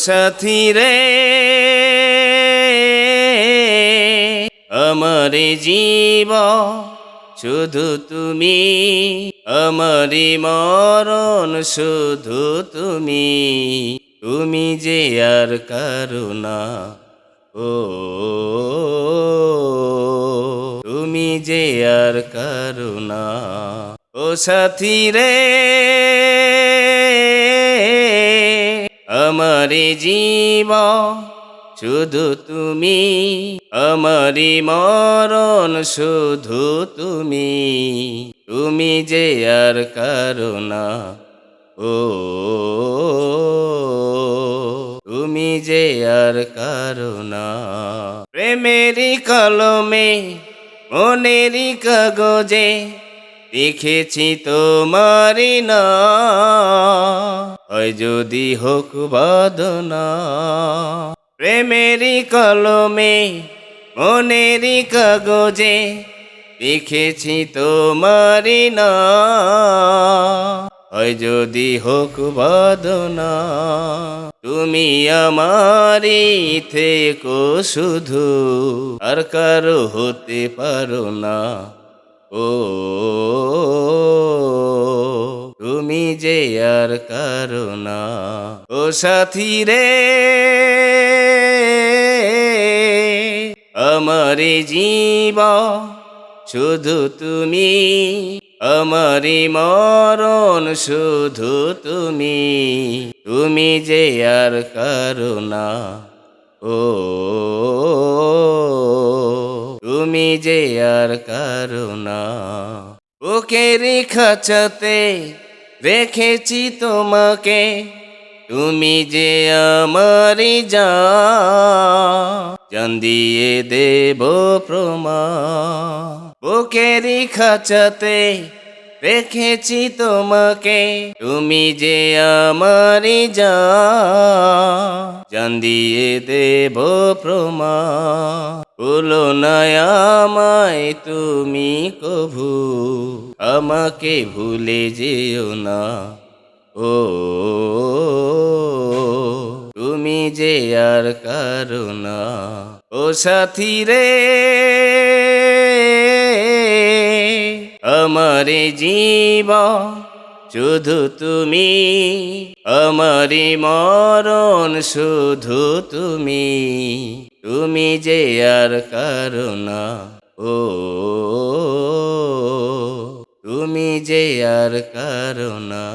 সাথী রে আমার জীবন শুধু তুমি, আমারি মরণ শুধু তুমি, তুমি যে আর কারো না। ও তুমি যে আর কারো না। ও সাথী রে আমারি জীবন শুধু তুমি, আমারি মরণ শুধু তুমি, তুমি যে আর কারো না। ও তুমি যে আর কারো না। প্রেমেরই কলমে মনেরই কাগজে লিখেছি তোমারি না, হয় যদি হোক বাদনা। প্রেমেরই কলমে মনেরই কাগজে লিখেছি তোমারি না, হয় যদি হোক বাদনা। তুমি আমারি থেকো শুধু, আর কারো হতে পারো না। ও তুমি যে আর কারো না। ও সাথী রে আমারি জীবন শুধু তুমি, আমারি মরণ শুধু তুমি, তুমি যে আর কারো না। ও তুমি যে আর কারো না। বুকের খাঁচাতে রেখেছি তোমাকে, তুমি যে আমারি জান, জান দিয়ে দেব প্রমাণ। বুকের খাঁচাতে রেখেছি তোমাকে, তুমি যে আমারি জান, জান দিয়ে দেব প্রমাণ। ভুলো না আমায় তুমি কভু, আমাকে ভুলে যেও না। ও তুমি যে আর কারো না। ও সাথী রে আমারি জীবন শুধু তুমি, আমারি মরণ শুধু তুমি, তুমি যে আর কারো না। ও তুমি যে আর কারো না।